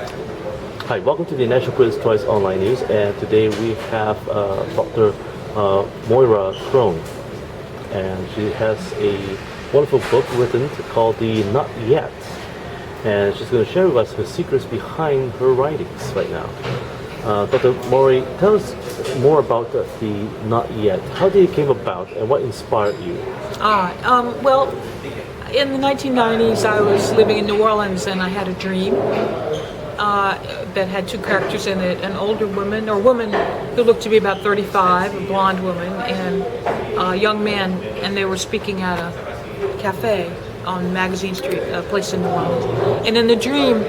Hi, welcome to the National Critics' Choice Online News, and today we have Dr. Moira Crone, and she has a wonderful book written called The Not Yet, and she's going to share with us her secrets behind her writings right now. Dr. Moira, tell us more about the Not Yet. How did it came about, and what inspired you? Well, in the 1990s, I was living in New Orleans, and I had a dream that had two characters in it: an older woman, or woman who looked to be about 35, a blonde woman, and a young man, and they were speaking at a cafe on Magazine Street, a place in New Orleans. And in the dream,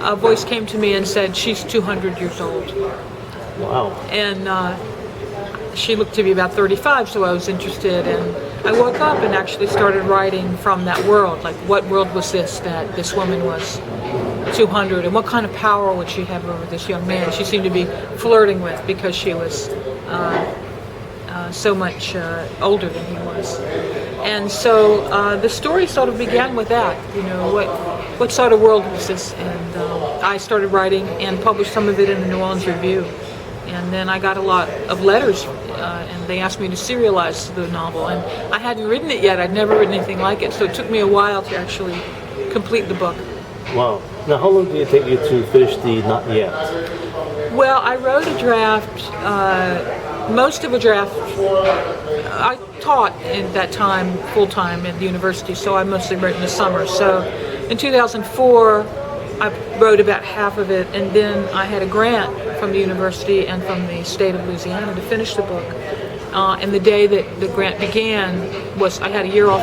a voice came to me and said, "She's 200 years old." Wow. And she looked to be about 35, so I was interested, and I woke up and actually started writing from that world. Like, what world was this that this woman was 200, and what kind of power would she have over this young man she seemed to be flirting with, because she was so much older than he was. And so the story sort of began with that. You know, what sort of world was this? And I started writing and published some of it in the New Orleans Review. And then I got a lot of letters, and they asked me to serialize the novel. And I hadn't written it yet. I'd never written anything like it, so it took me a while to actually complete the book. Wow. Now, how long did it take you to finish the Not Yet? Well, I wrote a draft, most of a draft. I taught at that time full-time at the university, so I mostly wrote in the summer. So in 2004, I wrote about half of it, and then I had a grant from the university and from the state of Louisiana to finish the book. And the day that the grant began was, I had a year off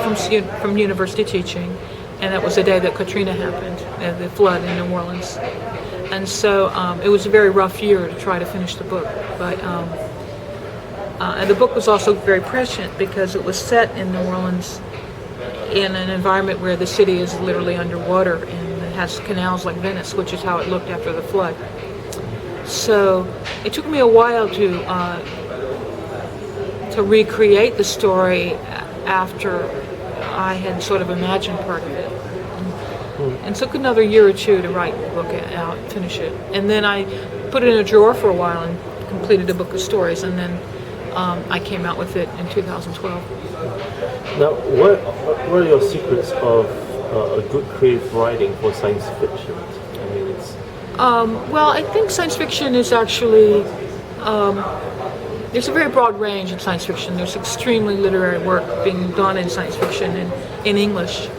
from university teaching, and that was the day that Katrina happened, the flood in New Orleans. And so it was a very rough year to try to finish the book. But and the book was also very prescient because it was set in New Orleans in an environment where the city is literally underwater, and it has canals like Venice, which is how it looked after the flood. So it took me a while to recreate the story after I had sort of imagined part of it. And took another year or two to write the book out, finish it. And then I put it in a drawer for a while and completed a book of stories, and then I came out with it in 2012. Now, what are your secrets of a good creative writing for science fiction? I mean, it's... Well, I think science fiction is actually, there's a very broad range in science fiction. There's extremely literary work being done in science fiction in English.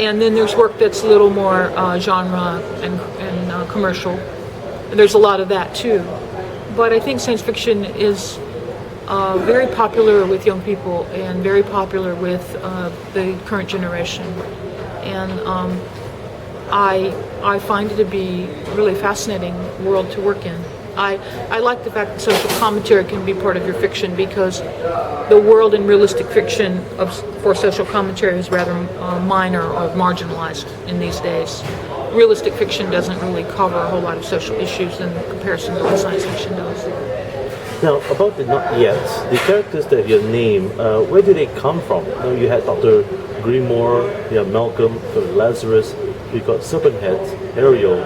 And then there's work that's a little more genre and commercial. There's a lot of that too. But I think science fiction is very popular with young people and very popular with the current generation. And I find it to be a really fascinating world to work in. I like the fact that social commentary can be part of your fiction, because the world in realistic fiction for social commentary is rather minor or marginalized in these days. Realistic fiction doesn't really cover a whole lot of social issues in comparison to what science fiction does. Now, about the Not Yet, the characters that you name, where do they come from? You had Dr. Greenmore, you have Malcolm, you have Lazarus, you got Serpent-Head, Ariel,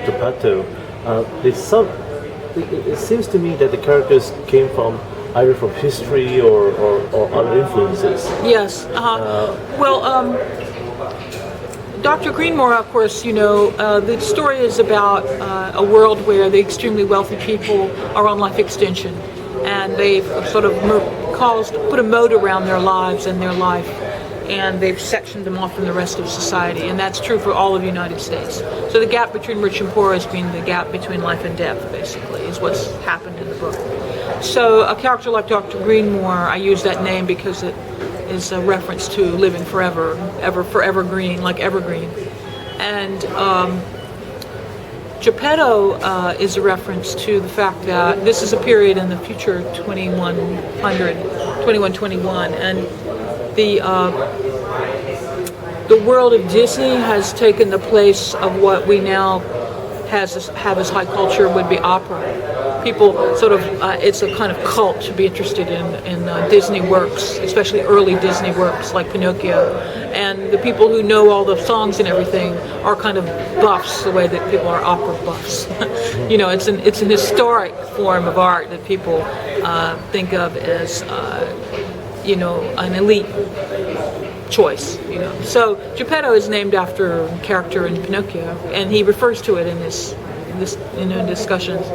Geppetto. It seems to me that the characters came from either from history or other influences. Yes. Dr. Greenmore, of course, you know, the story is about a world where the extremely wealthy people are on life extension, and they've sort of put a moat around their lives and their life, and they've sectioned them off from the rest of society, and that's true for all of the United States. So the gap between rich and poor has been the gap between life and death, basically, is what's happened in the book. So a character like Dr. Greenmore, I use that name because it is a reference to living forever, forever green, like evergreen. And Geppetto is a reference to the fact that this is a period in the future, 2121, and the world of Disney has taken the place of what we now have as high culture would be opera. People sort of, it's a kind of cult to be interested in Disney works, especially early Disney works like Pinocchio. and the people who know all the songs and everything are kind of buffs, the way that people are opera buffs. You know, it's an historic form of art that people think of as you know, an elite choice. You know, so Geppetto is named after a character in Pinocchio, and he refers to it in this discussions.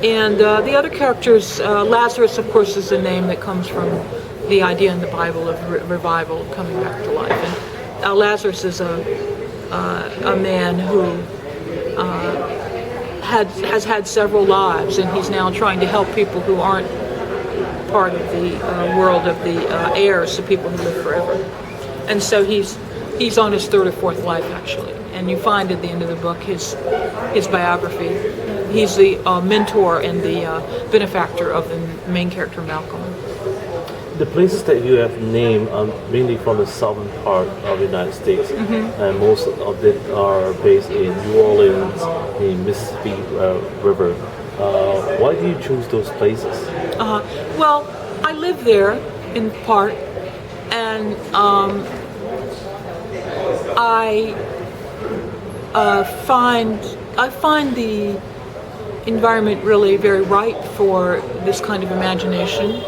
And the other characters, Lazarus, of course, is a name that comes from the idea in the Bible of revival, coming back to life. And Lazarus is a man who has had several lives, and he's now trying to help people who aren't part of the world of the heirs, the people who live forever. And so he's on his third or fourth life, actually. And you find at the end of the book his biography. He's the mentor and the benefactor of the main character, Malcolm. The places that you have named are mainly from the southern part of the United States, and most of them are based in New Orleans, the Mississippi River. Why do you choose those places? Well, I live there in part, and I find the environment really very right for this kind of imagination.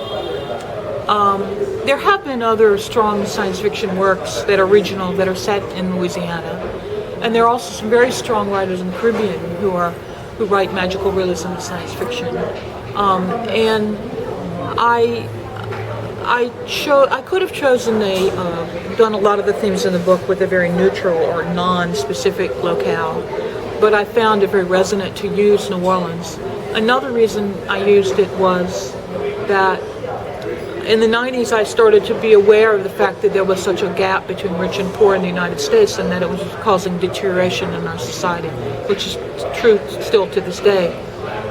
There have been other strong science fiction works that are regional, that are set in Louisiana, and there are also some very strong writers in the Caribbean who write magical realism and science fiction. And I could have chosen done a lot of the themes in the book with a very neutral or non-specific locale, but I found it very resonant to use New Orleans. Another reason I used it was that in the 90s I started to be aware of the fact that there was such a gap between rich and poor in the United States, and that it was causing deterioration in our society, which is true still to this day.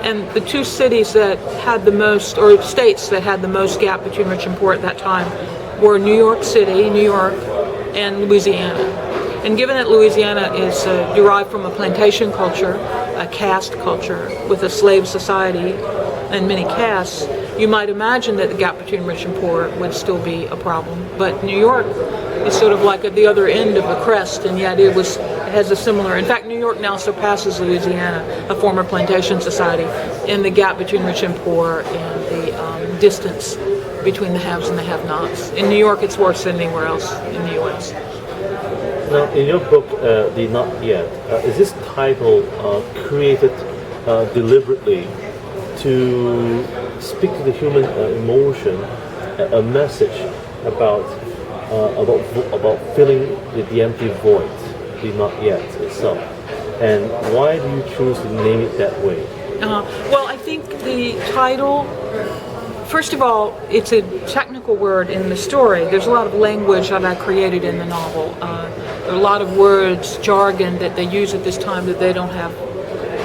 And the two cities that had the most, or states that had the most gap between rich and poor at that time, were New York City, New York, and Louisiana. And given that Louisiana is derived from a plantation culture, a caste culture, with a slave society and many castes, you might imagine that the gap between rich and poor would still be a problem. But New York is sort of like at the other end of the crest, and yet it has a similar. In fact, New York now surpasses Louisiana, a former plantation society, in the gap between rich and poor and the distance between the haves and the have-nots. In New York, it's worse than anywhere else in the U.S. Now, in your book, The Not Yet, is this title created deliberately to speak to the human emotion, a message about filling the empty void, the not yet itself? And why do you choose to name it that way? Well, I think the title, first of all, it's a technical word in the story. There's a lot of language that I created in the novel. There are a lot of words, jargon that they use at this time that they don't have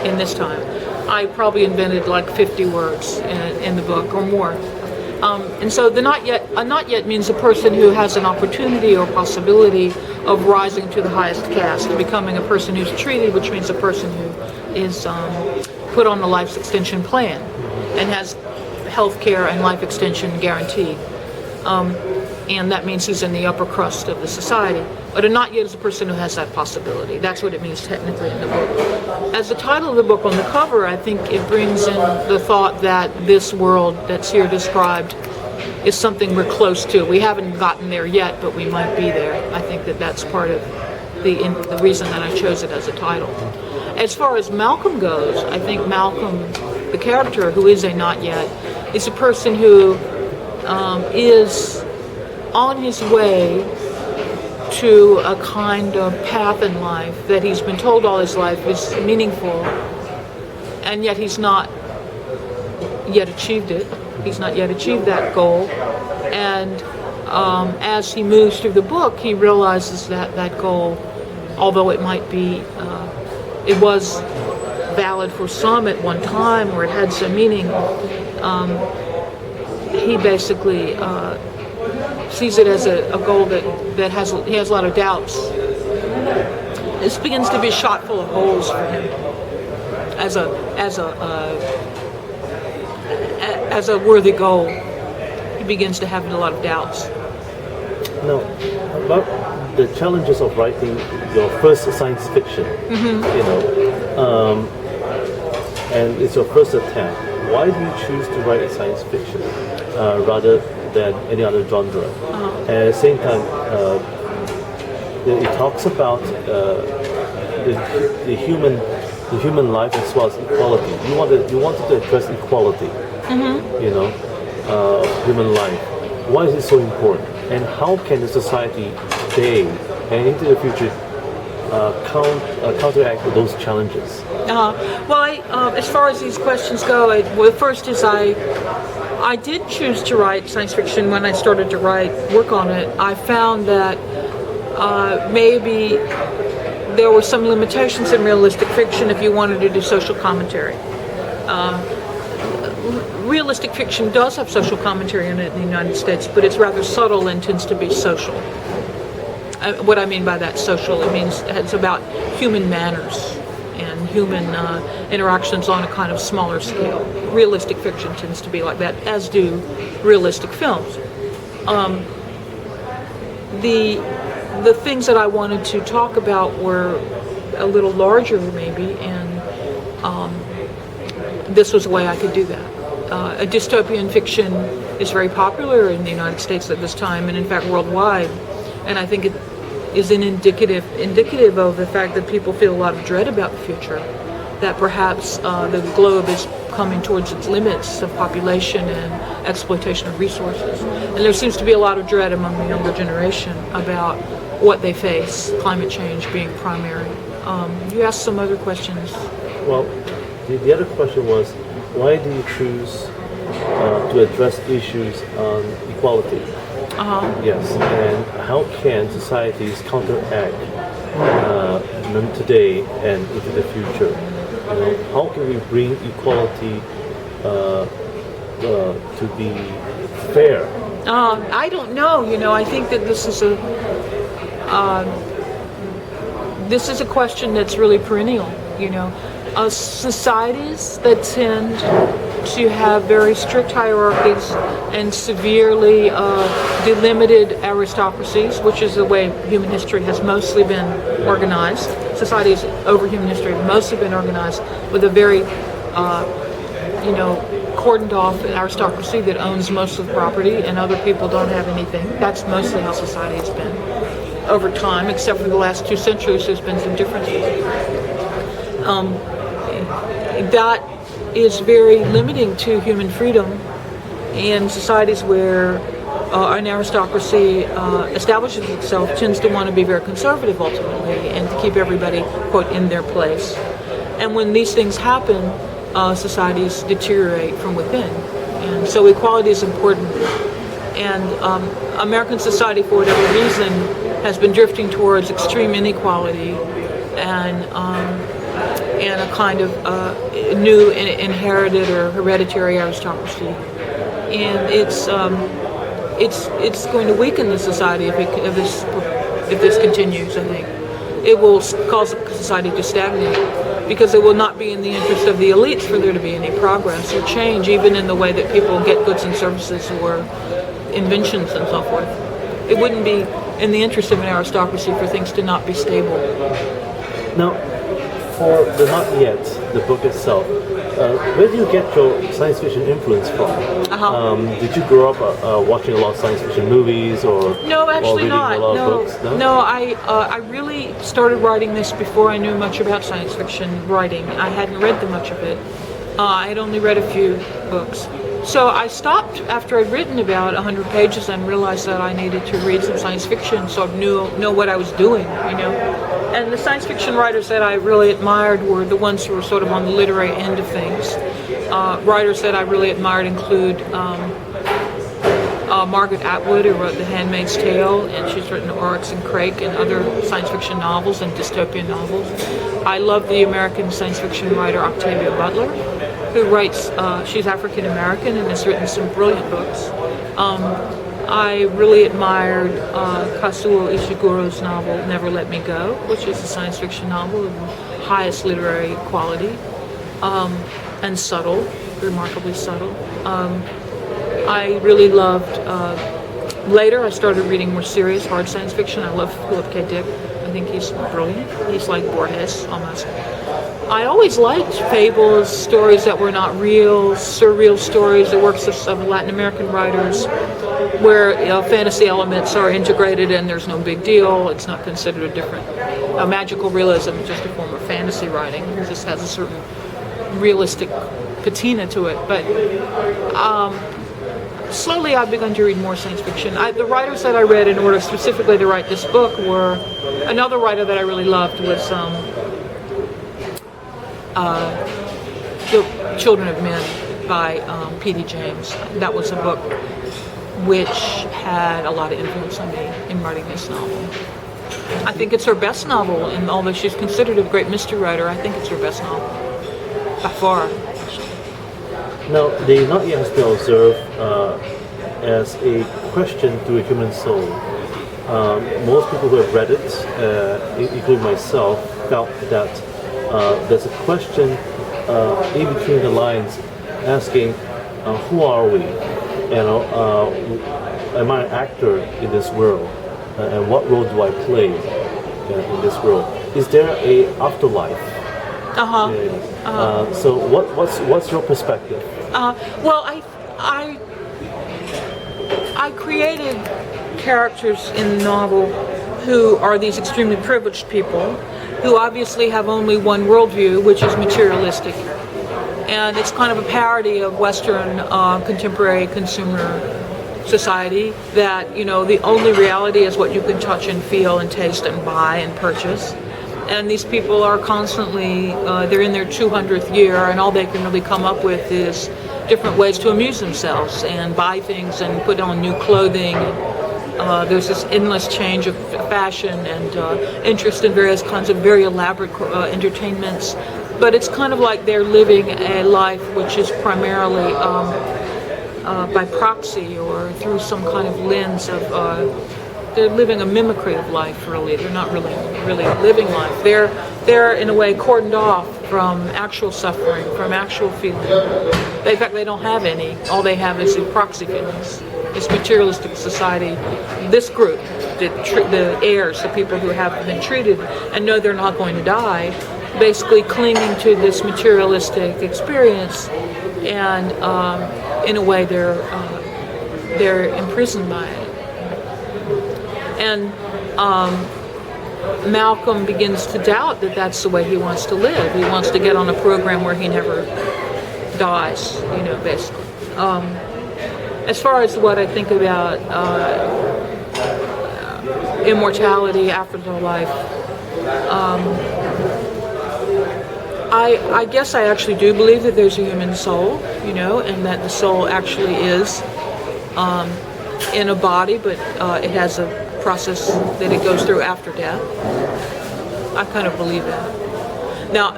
in this time. I probably invented like 50 words in the book or more. And so a not yet means a person who has an opportunity or possibility of rising to the highest caste, becoming a person who's treated, which means a person who is put on the life extension plan and has health care and life extension guaranteed. And that means he's in the upper crust of the society. But a not yet is a person who has that possibility. That's what it means technically in the book. As the title of the book on the cover, I think it brings in the thought that this world that's here described is something we're close to. We haven't gotten there yet, but we might be there. I think that that's part of the reason that I chose it as a title. As far as Malcolm goes, I think Malcolm, the character who is a not yet, is a person who is on his way to a kind of path in life that he's been told all his life is meaningful, and yet he's not yet achieved it. He's not yet achieved that goal. And as he moves through the book, he realizes that that goal, although it might be, it was valid for some at one time, or it had some meaning, he basically sees it as a goal that he has a lot of doubts. This begins to be a shot full of holes for him as a worthy goal. He begins to have a lot of doubts. Now, about the challenges of writing your first science fiction. You know, and it's your first attempt. Why do you choose to write science fiction rather than any other genre? And at the same time, it talks about the human life as well as equality. You wanted to address equality. You know, human life. Why is it so important? And how can the society today and into the future counteract those challenges? As far as these questions go, the first is I did choose to write science fiction when I started to work on it. I found that maybe there were some limitations in realistic fiction if you wanted to do social commentary. Realistic fiction does have social commentary in it in the United States, but it's rather subtle and tends to be social. What I mean by that social, it means it's about human manners and human interactions on a kind of smaller scale. Realistic fiction tends to be like that, as do realistic films. The things that I wanted to talk about were a little larger, maybe, and this was a way I could do that. A dystopian fiction is very popular in the United States at this time, and in fact worldwide. And I think it is indicative of the fact that people feel a lot of dread about the future, that perhaps the globe is coming towards its limits of population and exploitation of resources. And there seems to be a lot of dread among the younger generation about what they face, climate change being primary. You asked some other questions. Well, the other question was, why do you choose to address issues on equality? Yes, and how can societies counteract them today and into the future? You know, how can we bring equality to be fair? I don't know. You know, I think that this is a question that's really perennial. You know, societies that tend to have very strict hierarchies and severely delimited aristocracies, which is the way human history has mostly been organized. Societies over human history have mostly been organized with a very, cordoned off aristocracy that owns most of the property and other people don't have anything. That's mostly how society has been over time, except for the last 2 centuries there's been some differences. That is very limiting to human freedom in societies where an aristocracy establishes itself, tends to want to be very conservative ultimately and to keep everybody, quote, in their place. And when these things happen, societies deteriorate from within. And so equality is important. And American society, for whatever reason, has been drifting towards extreme inequality and a kind of new inherited or hereditary aristocracy, and it's going to weaken the society if this continues. I think it will cause society to stagnate because it will not be in the interest of the elites for there to be any progress or change, even in the way that people get goods and services or inventions and so forth. It wouldn't be in the interest of an aristocracy for things to not be stable. Now, for the Not Yet, the book itself, where do you get your science fiction influence from? Did you grow up watching a lot of science fiction movies or reading not. a lot of books? No, I really started writing this before I knew much about science fiction writing. I hadn't read much of it. I had only read a few books. So I stopped after I'd written about 100 pages and realized that I needed to read some science fiction so I know what I was doing, you know. And the science fiction writers that I really admired were the ones who were sort of on the literary end of things. Writers that I really admired include Margaret Atwood, who wrote The Handmaid's Tale, and she's written Oryx and Crake and other science fiction novels and dystopian novels. I love the American science fiction writer Octavia Butler, who writes, she's African American and has written some brilliant books. I really admired Kazuo Ishiguro's novel Never Let Me Go, which is a science fiction novel of the highest literary quality and subtle, remarkably subtle. I really loved Later, I started reading more serious, hard science fiction. I love Philip K. Dick. I think he's brilliant. He's like Borges, almost. I always liked fables, stories that were not real, surreal stories, the works of Latin American writers, where fantasy elements are integrated and there's no big deal. It's not considered a different. Magical realism is just a form of fantasy writing. It just has a certain realistic patina to it. But slowly I've begun to read more science fiction. The writers that I read in order specifically to write this book were, another writer that I really loved was The Children of Men by P.D. James. That was a book which had a lot of influence on me in writing this novel. I think it's her best novel, and although she's considered a great mystery writer, I think it's her best novel, by far. Now, the Not Yet has been observed as a question to a human soul. Most people who have read it, including myself, felt that there's a question in between the lines asking, who are we? Am I an actor in this world? And what role do I play in this world? Is there a afterlife? So what's your perspective? Well, I created characters in the novel who are these extremely privileged people who obviously have only one worldview, which is materialistic. And it's kind of a parody of Western contemporary consumer society that, you know, the only reality is what you can touch and feel and taste and buy and purchase. And these people are constantly, they're in their 200th year, and all they can really come up with is different ways to amuse themselves and buy things and put on new clothing. There's this endless change of fashion and interest in various kinds of very elaborate entertainments. But it's kind of like they're living a life which is primarily by proxy or through some kind of lens of, they're living a mimicry of life, really. They're not really living life. They're in a way cordoned off from actual suffering, from actual feeling. In fact, they don't have any. All they have is the proxy feelings. This materialistic society, this group, the heirs, the people who have been treated and know they're not going to die, basically clinging to this materialistic experience, and in a way they're imprisoned by it. And Malcolm begins to doubt that that's the way he wants to live. He wants to get on a program where he never dies, you know, basically. As far as what I think about immortality after the life, I guess I actually do believe that there's a human soul, you know, and that the soul actually is in a body, but it has a process that it goes through after death. I kind of believe that. Now,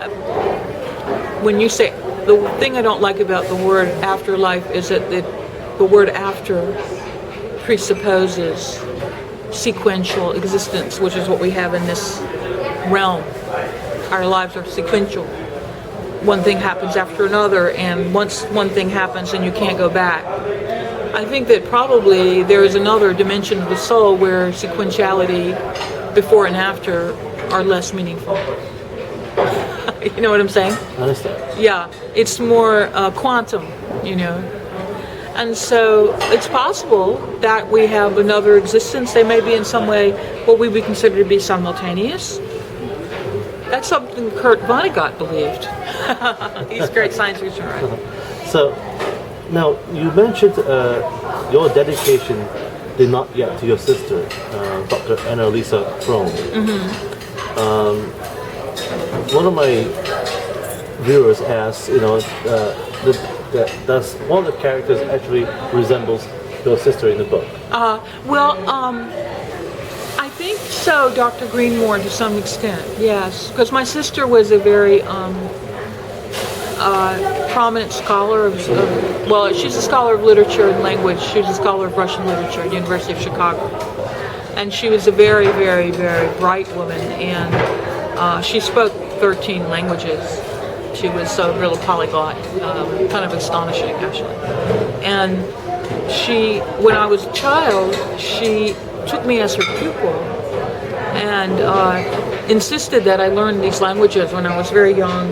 when you say, the thing I don't like about the word afterlife is that the word after presupposes sequential existence, which is what we have in this realm. Our lives are sequential. One thing happens after another, and once one thing happens, then you can't go back. I think that probably there is another dimension of the soul where sequentiality before and after are less meaningful. You know what I'm saying? I understand. Yeah, it's more quantum, you know. And so it's possible that we have another existence. They may be in some way what we would consider to be simultaneous. That's something Kurt Vonnegut believed. He's a great science fiction writer. So, now you mentioned your dedication did not yet to your sister, Dr. Annalisa Crone. One of my viewers asked, you know, does one of the characters actually resembles your sister in the book? I think so, Dr. Greenmore, to some extent, yes. Because my sister was a very prominent scholar of, well, she's a scholar of literature and language. She was a scholar of Russian literature at the University of Chicago. And she was a very, very, very bright woman, and she spoke 13 languages. She was a real polyglot, kind of astonishing, actually. And when I was a child, she took me as her pupil and insisted that I learn these languages when I was very young.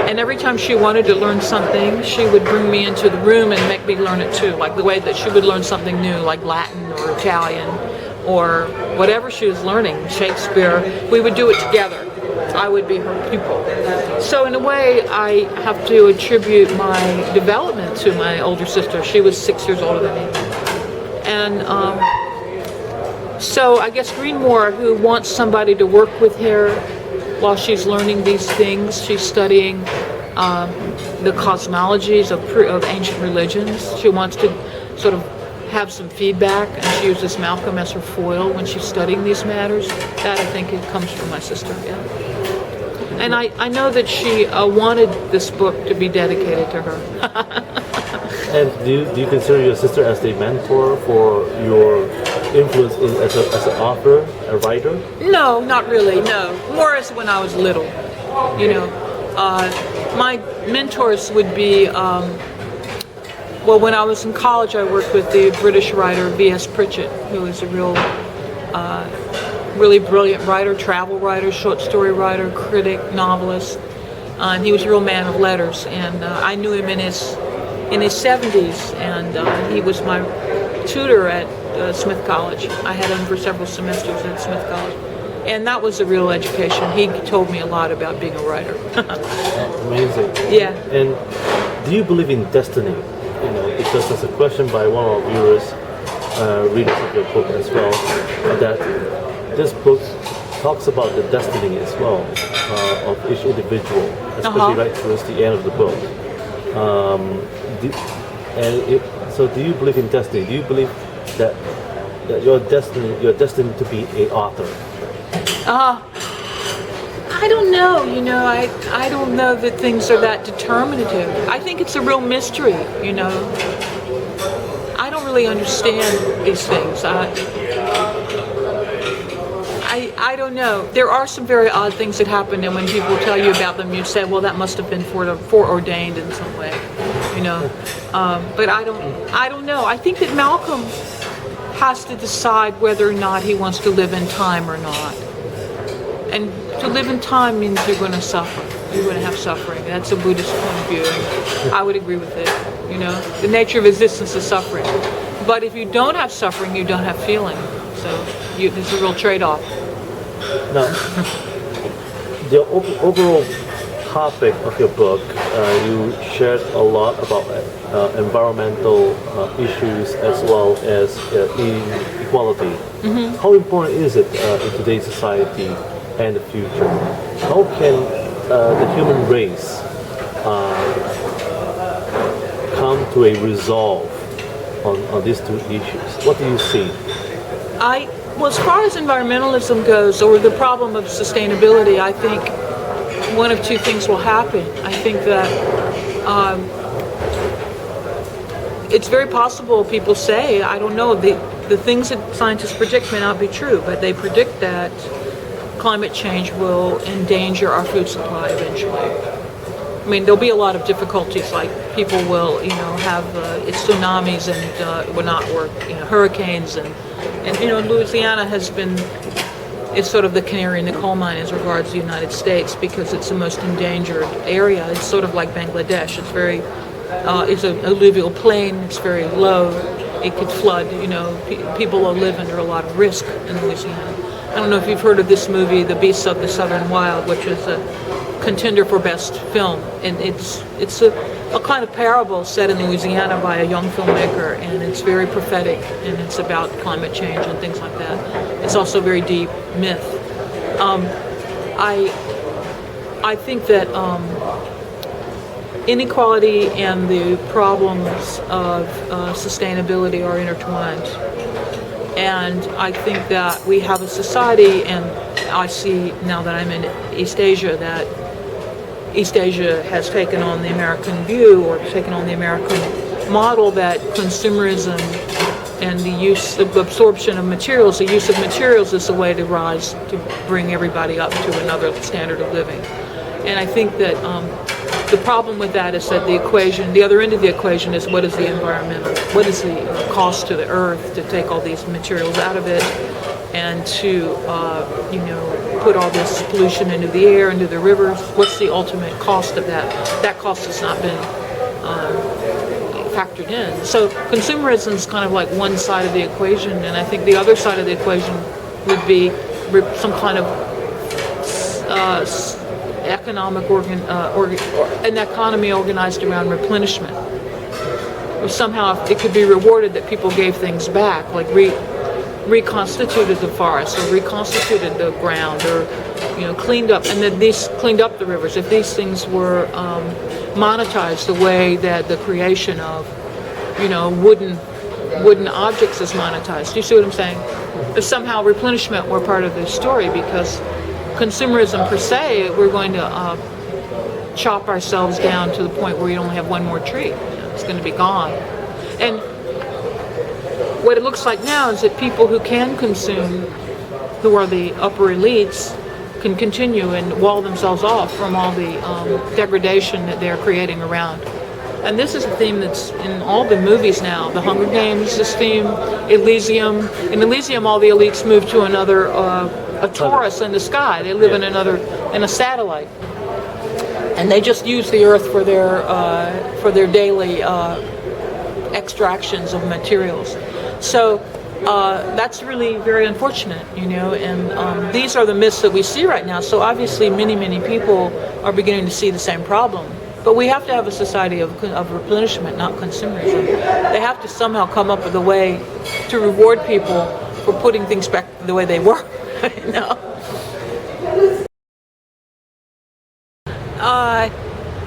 And every time she wanted to learn something, she would bring me into the room and make me learn it too, like the way that she would learn something new, like Latin or Italian or whatever she was learning, Shakespeare. We would do it together. I would be her pupil. So in a way, I have to attribute my development to my older sister. She was 6 years older than me. And so I guess Greenmore, who wants somebody to work with her while she's learning these things, she's studying the cosmologies of ancient religions. She wants to sort of have some feedback, and she uses Malcolm as her foil when she's studying these matters. That, I think, it comes from my sister, yeah. And I know that she wanted this book to be dedicated to her. And do you consider your sister as a mentor for your influence as an author, a writer? No, not really, no. More as when I was little, you know. My mentors would be, well, when I was in college, I worked with the British writer V.S. Pritchett, who is a really brilliant writer, travel writer, short story writer, critic, novelist. And he was a real man of letters, and I knew him in his 70s, and he was my tutor at Smith College. I had him for several semesters at Smith College, and that was a real education. He told me a lot about being a writer. Amazing. Yeah. And do you believe in destiny? You know, because there's a question by one of our viewers, readers of your book as well, that this book talks about the destiny as well of each individual, especially right towards the end of the book. So do you believe in destiny? Do you believe that you're destined to be an author? I don't know, you know, I don't know that things are that determinative. I think it's a real mystery, you know. I don't really understand these things. I don't know. There are some very odd things that happen, and when people tell you about them, you say, well, that must have been foreordained in some way, you know. But I don't know. I think that Malcolm has to decide whether or not he wants to live in time or not. And to live in time means you're going to suffer. You're going to have suffering. That's a Buddhist point of view. I would agree with it. You know, the nature of existence is suffering. But if you don't have suffering, you don't have feeling. So there's a real trade-off. Now, the overall topic of your book, you shared a lot about environmental issues as well as inequality. Mm-hmm. How important is it in today's society and the future? How can the human race come to a resolve on these two issues? What do you see? Well, as far as environmentalism goes, or the problem of sustainability, I think one of two things will happen. I think that it's very possible, people say, I don't know, the things that scientists predict may not be true, but they predict that climate change will endanger our food supply eventually. I mean, there'll be a lot of difficulties, like people will, you know, have tsunamis and it will not work, you know, hurricanes and you know, Louisiana it's sort of the canary in the coal mine as regards the United States because it's the most endangered area. It's sort of like Bangladesh. It's an alluvial plain. It's very low. It could flood. You know, people will live under a lot of risk in Louisiana. I don't know if you've heard of this movie, The Beasts of the Southern Wild, which is a contender for best film, and it's a kind of parable set in Louisiana by a young filmmaker, and it's very prophetic, and it's about climate change and things like that. It's also very deep myth. I think that inequality and the problems of sustainability are intertwined. And I think that we have a society, and I see now that I'm in East Asia, that East Asia has taken on the American view or taken on the American model that consumerism and the absorption of materials, the use of materials is the way to rise, to bring everybody up to another standard of living. And I think that the problem with that is that the other end of the equation is what is the what is the cost to the earth to take all these materials out of it and to, put all this pollution into the air, into the rivers. What's the ultimate cost of that? That cost has not been factored in. So consumerism is kind of like one side of the equation, and I think the other side of the equation would be some kind of an economy organized around replenishment. Or somehow it could be rewarded that people gave things back, like reconstituted the forest or reconstituted the ground, or cleaned up, and then these cleaned up the rivers. If these things were monetized the way that the creation of wooden objects is monetized. Do you see what I'm saying? If somehow replenishment were part of this story, because consumerism per se, we're going to chop ourselves down to the point where we only have one more tree. It's going to be gone. And what it looks like now is that people who can consume, who are the upper elites, can continue and wall themselves off from all the degradation that they're creating around. And this is a theme that's in all the movies now. The Hunger Games, this theme, Elysium. In Elysium, all the elites move to another, a torus in the sky. They live in a satellite. And they just use the earth for their daily extractions of materials. So that's really very unfortunate, and these are the myths that we see right now. So obviously many, many people are beginning to see the same problem. But we have to have a society of replenishment, not consumerism. They have to somehow come up with a way to reward people for putting things back the way they were.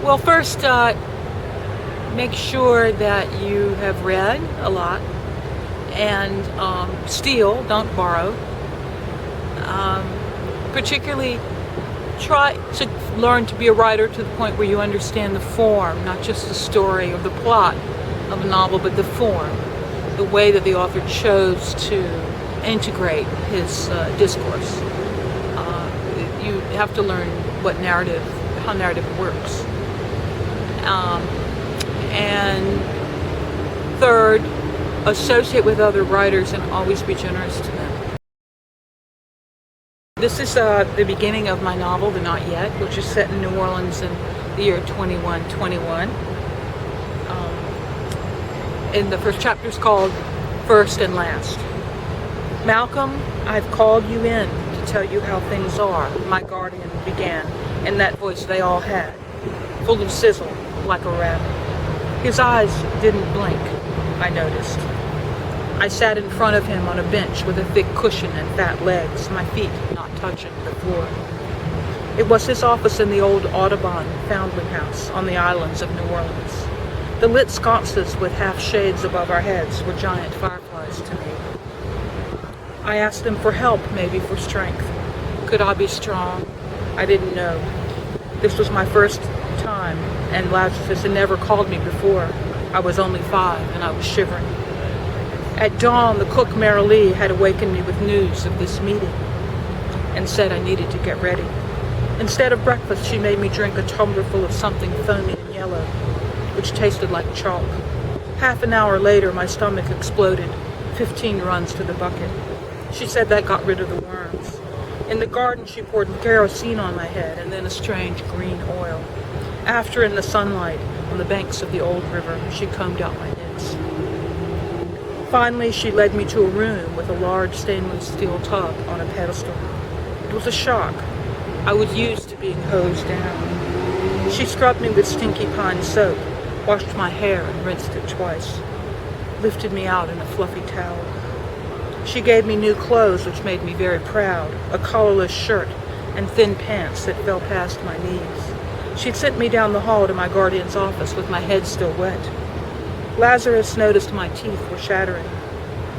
Well, first, make sure that you have read a lot, and steal, don't borrow. Particularly, try to learn to be a writer to the point where you understand the form, not just the story or the plot of a novel, but the form, the way that the author chose to integrate his discourse. You have to learn how narrative works. And third, associate with other writers and always be generous to them. This is the beginning of my novel, The Not Yet, which is set in New Orleans in the year 2121. And the first chapter is called First and Last. Malcolm, I've called you in to tell you how things are, my guardian began, in that voice they all had, full of sizzle, like a rabbit. His eyes didn't blink, I noticed. I sat in front of him on a bench with a thick cushion and fat legs, my feet not touching the floor. It was his office in the old Audubon Foundling House on the islands of New Orleans. The lit sconces with half shades above our heads were giant fireflies to me. I asked him for help, maybe for strength. Could I be strong? I didn't know. This was my first time, and Lazarus had never called me before. I was only 5, and I was shivering. At dawn, the cook, Mary Lee, had awakened me with news of this meeting and said I needed to get ready. Instead of breakfast, she made me drink a tumblerful of something foamy and yellow, which tasted like chalk. Half an hour later, my stomach exploded, 15 runs to the bucket. She said that got rid of the worms. In the garden, she poured kerosene on my head and then a strange green oil. After, in the sunlight, on the banks of the old river, she combed out my nits. Finally, she led me to a room with a large stainless steel tub on a pedestal. It was a shock. I was used to being hosed down. She scrubbed me with stinky pine soap, washed my hair and rinsed it twice, lifted me out in a fluffy towel. She gave me new clothes, which made me very proud, a collarless shirt and thin pants that fell past my knees. She'd sent me down the hall to my guardian's office with my head still wet. Lazarus noticed my teeth were chattering.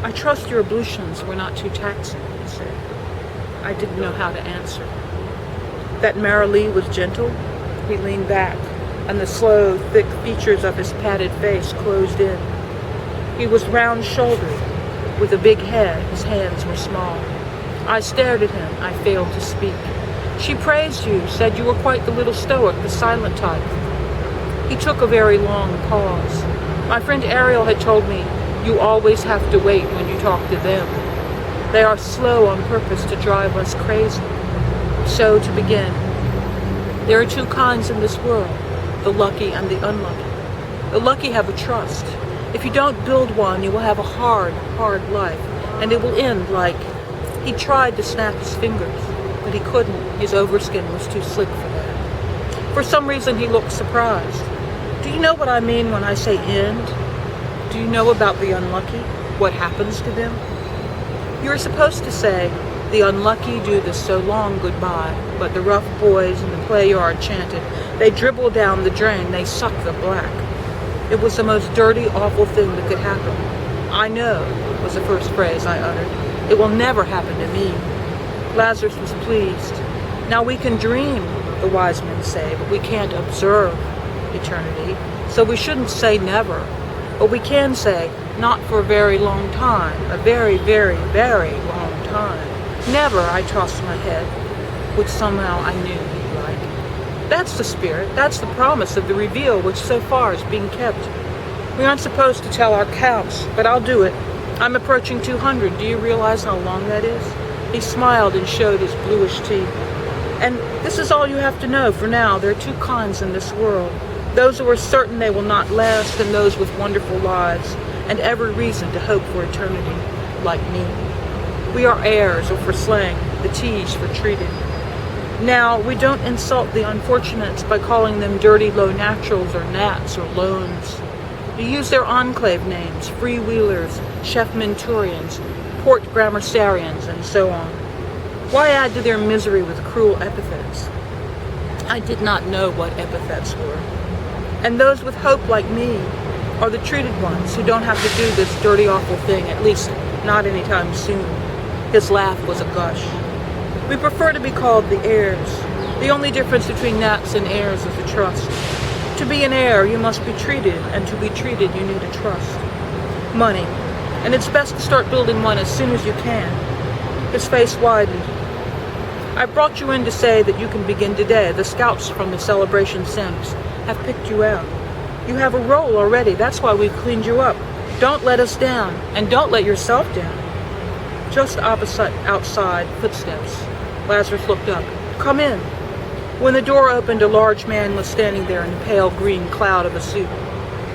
I trust your ablutions were not too taxing, he said. I didn't know how to answer. That Mary Lee was gentle? He leaned back, and the slow, thick features of his padded face closed in. He was round-shouldered, with a big head. His hands were small. I stared at him. I failed to speak. She praised you, said you were quite the little stoic, the silent type. He took a very long pause. My friend Ariel had told me, you always have to wait when you talk to them. They are slow on purpose to drive us crazy. So, to begin, there are two kinds in this world, the lucky and the unlucky. The lucky have a trust. If you don't build one, you will have a hard, hard life, and it will end like he tried to snap his fingers, but he couldn't. His overskin was too slick for that. For some reason, he looked surprised. Do you know what I mean when I say end? Do you know about the unlucky? What happens to them? You're supposed to say, the unlucky do this so long goodbye, but the rough boys in the play yard chanted, they dribble down the drain, they suck the black. It was the most dirty, awful thing that could happen. I know, was the first phrase I uttered. It will never happen to me. Lazarus was pleased. Now we can dream, the wise men say, but we can't observe eternity. So we shouldn't say never, but we can say not for a very long time, a very, very, very long time. Never, I tossed my head, which somehow I knew he'd like. That's the spirit, that's the promise of the reveal which so far is being kept. We aren't supposed to tell our counts, but I'll do it. I'm approaching 200. Do you realize how long that is? He smiled and showed his bluish teeth. And this is all you have to know for now. There are two kinds in this world. Those who are certain they will not last, and those with wonderful lives, and every reason to hope for eternity, like me. We are heirs, or for slang, the T's for treated. Now, we don't insult the unfortunates by calling them dirty low naturals or gnats or loans. We use their enclave names, freewheelers, chef menturians, port grammarians, and so on. Why add to their misery with cruel epithets? I did not know what epithets were. And those with hope like me are the treated ones who don't have to do this dirty, awful thing, at least not anytime soon. His laugh was a gush. We prefer to be called the heirs. The only difference between gnats and heirs is the trust. To be an heir, you must be treated, and to be treated, you need a trust. Money. And it's best to start building one as soon as you can. His face widened. I brought you in to say that you can begin today. The scouts from the Celebration Sims have picked you out. You have a role already. That's why we've cleaned you up. Don't let us down, and don't let yourself down. Just opposite outside, footsteps. Lazarus looked up. Come in. When the door opened, a large man was standing there in a pale green cloud of a suit.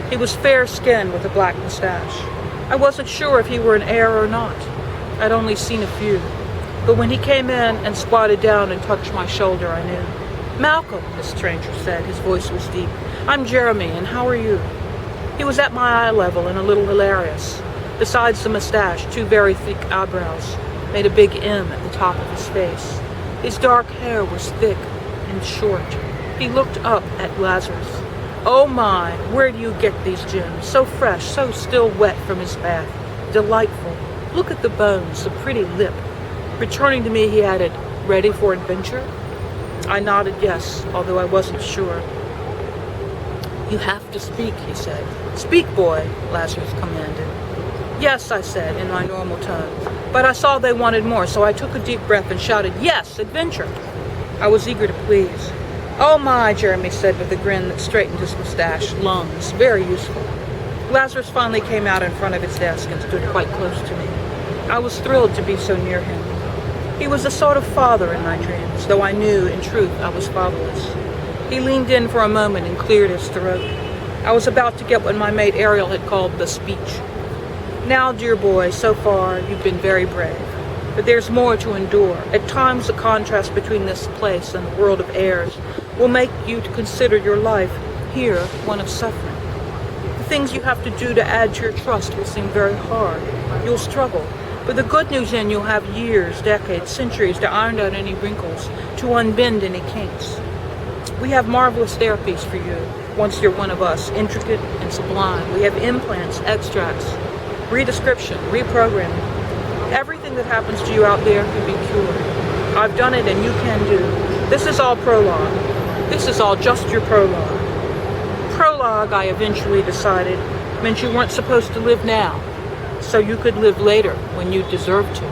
He was fair-skinned with a black mustache. I wasn't sure if he were an heir or not. I'd only seen a few. But when he came in and squatted down and touched my shoulder, I knew. Malcolm, the stranger said. His voice was deep. I'm Jeremy, and how are you? He was at my eye level and a little hilarious. Besides the mustache, two very thick eyebrows made a big M at the top of his face. His dark hair was thick and short. He looked up at Lazarus. Oh my, where do you get these gems? So fresh, so still wet from his bath. Delightful. Look at the bones, the pretty lip. Returning to me, he added, ready for adventure? I nodded yes, although I wasn't sure. You have to speak, he said. Speak, boy, Lazarus commanded. Yes, I said, in my normal tone. But I saw they wanted more, so I took a deep breath and shouted, yes, adventure. I was eager to please. Oh my, Jeremy said with a grin that straightened his mustache. Lungs, very useful. Lazarus finally came out in front of his desk and stood quite close to me. I was thrilled to be so near him. He was a sort of father in my dreams, though I knew, in truth, I was fatherless. He leaned in for a moment and cleared his throat. I was about to get what my mate Ariel had called the speech. Now, dear boy, so far you've been very brave, but there's more to endure. At times the contrast between this place and the world of heirs will make you to consider your life here one of suffering. The things you have to do to add to your trust will seem very hard. You'll struggle, but the good news is you'll have years, decades, centuries to iron out any wrinkles, to unbend any kinks. We have marvelous therapies for you once you're one of us, intricate and sublime. We have implants, extracts, redescription, reprogramming. Everything that happens to you out there can be cured. I've done it and you can do. This is all prologue. This is all just your prologue. Prologue, I eventually decided, meant you weren't supposed to live now, so you could live later when you deserved to.